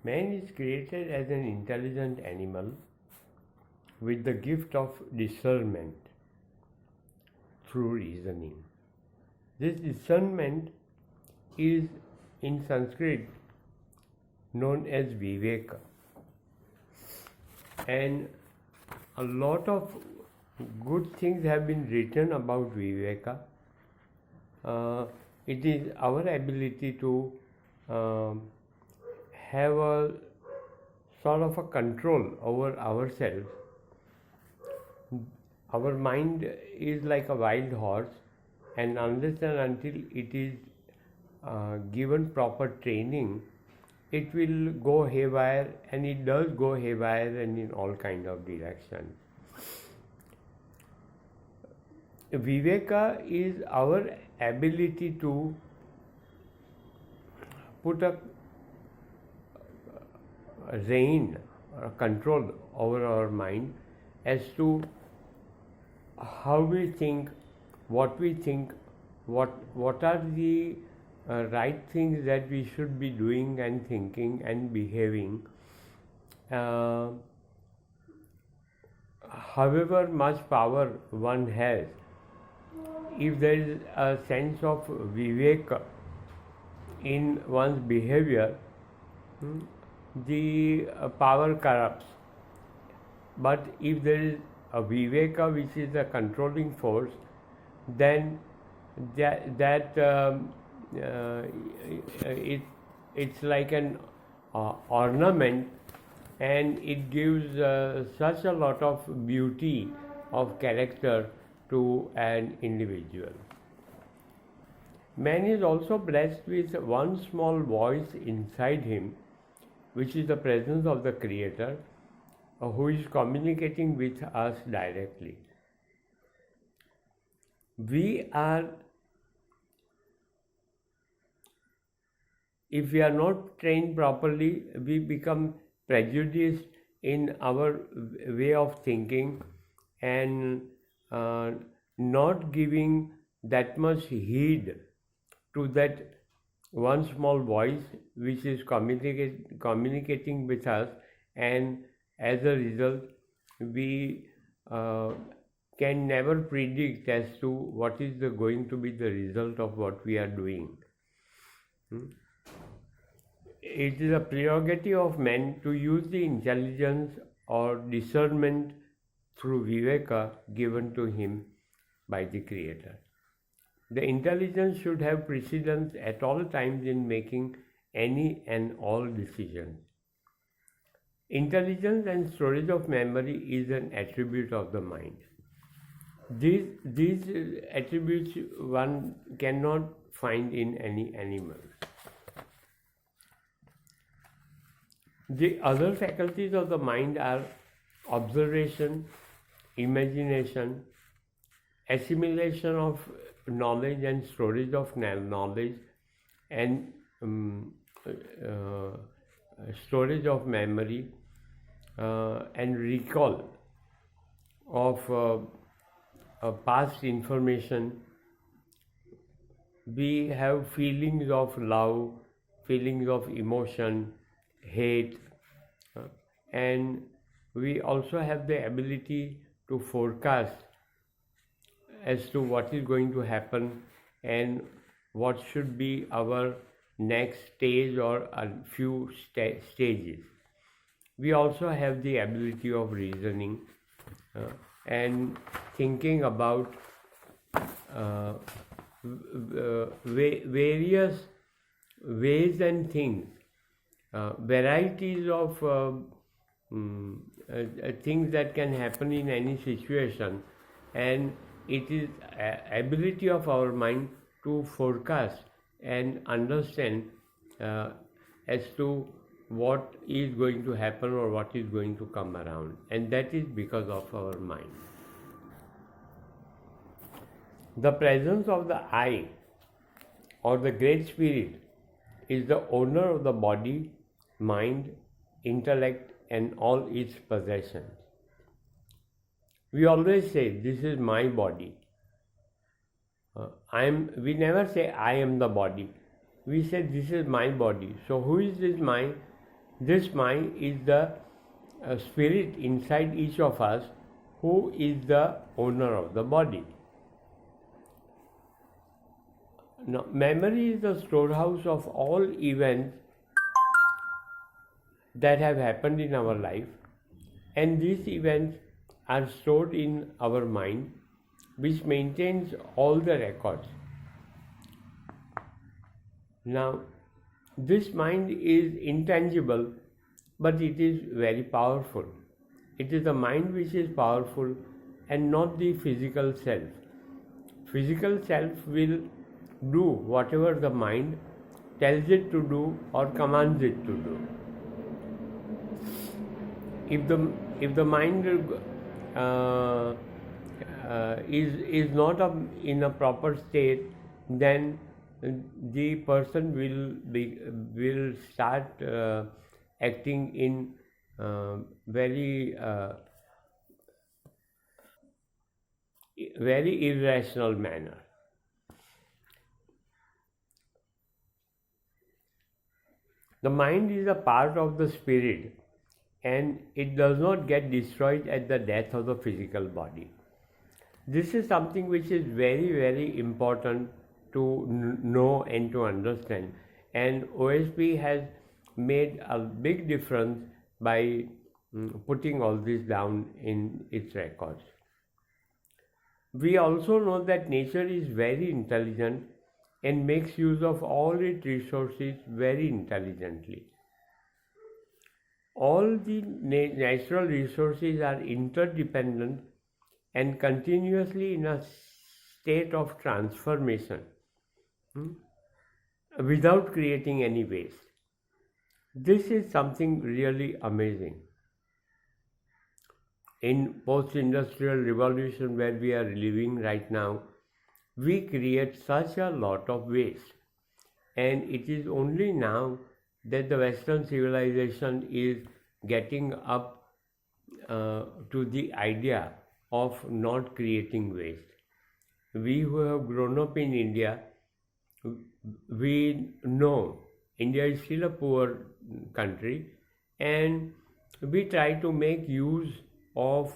Man is created as an intelligent animal with the gift of discernment through reasoning. This discernment is in Sanskrit known as Viveka, and a lot of good things have been written about Viveka. It is our ability to have a sort of a control over ourselves. Our mind is like a wild horse, and unless and until it is given proper training, it will go haywire, and it does go haywire and in all kind of directions. Viveka is our ability to put a rein, a control over our mind as to how we think, what are the right things that we should be doing and thinking and behaving. However much power one has, if there is a sense of viveka in one's behavior, the power corrupts. But if there is a viveka which is a controlling force, then it's like an ornament, and it gives such a lot of beauty of character to an individual. Man is also blessed with one small voice inside him, which is the presence of the Creator, who is communicating with us directly. If we are not trained properly, we become prejudiced in our way of thinking and not giving that much heed to that one small voice which is communicating with us, and as a result we can never predict as to what is going to be the result of what we are doing. It is a prerogative of man to use the intelligence or discernment through viveka given to him by the Creator. The intelligence should have precedence at all times in making any and all decisions. Intelligence and storage of memory is an attribute of the mind. These attributes one cannot find in any animal. The other faculties of the mind are observation, imagination, assimilation of knowledge and storage of knowledge, and storage of memory, and recall of past information. We have feelings of love, feelings of emotion, hate, and we also have the ability to forecast as to what is going to happen and what should be our next stage or a few stages. We also have the ability of reasoning and thinking about various ways and things, varieties of things that can happen in any situation, and it is ability of our mind to forecast and understand as to what is going to happen or what is going to come around, and that is because of our mind. The presence of the I or the Great Spirit is the owner of the body, mind, intellect, and all its possessions. We always say, this is my body. We never say, I am the body. We say, this is my body. So who is this my? This mind is the spirit inside each of us who is the owner of the body. Now, memory is the storehouse of all events that have happened in our life, and these events are stored in our mind, which maintains all the records. Now, this mind is intangible, but it is very powerful. It is the mind which is powerful and not the physical self. Physical self will do whatever the mind tells it to do or commands it to do. If the mind is not in a proper state, then the person will start acting in very irrational manner. The mind is a part of the spirit, and it does not get destroyed at the death of the physical body. This is something which is very, very important to know and to understand, and OSP has made a big difference by putting all this down in its records. We also know that nature is very intelligent and makes use of all its resources very intelligently. All the natural resources are interdependent and continuously in a state of transformation without creating any waste. This is something really amazing. In post-industrial revolution where we are living right now, we create such a lot of waste, and it is only now that the Western civilization is getting up to the idea of not creating waste. We who have grown up in India, we know India is still a poor country, and we try to make use of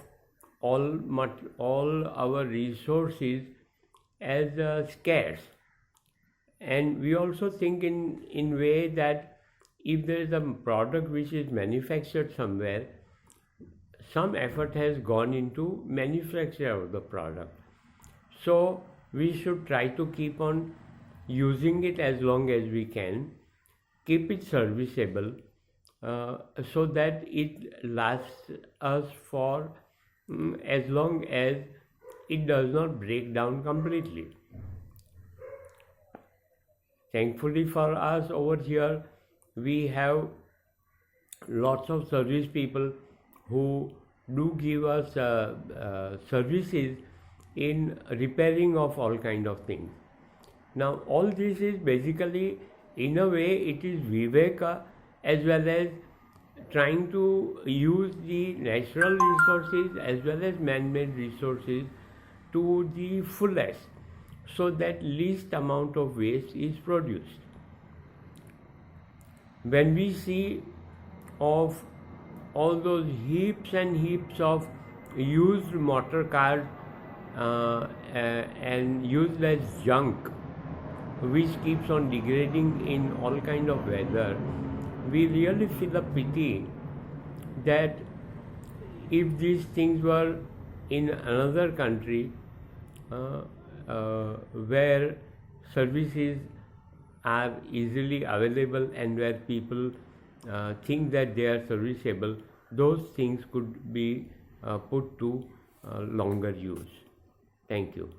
all our resources as scarce. And we also think in way that if there is a product which is manufactured somewhere, some effort has gone into manufacture of the product. So we should try to keep on using it as long as we can, keep it serviceable, so that it lasts us for as long as it does not break down completely. Thankfully for us over here, we have lots of service people who do give us services in repairing of all kind of things. Now all this is basically, in a way, it is Viveka as well as trying to use the natural resources as well as man-made resources to the fullest, so that least amount of waste is produced. When we see of all those heaps and heaps of used motor cars and useless junk which keeps on degrading in all kind of weather, we really feel a pity that if these things were in another country where services are easily available and where people think that they are serviceable, those things could be put to longer use. Thank you.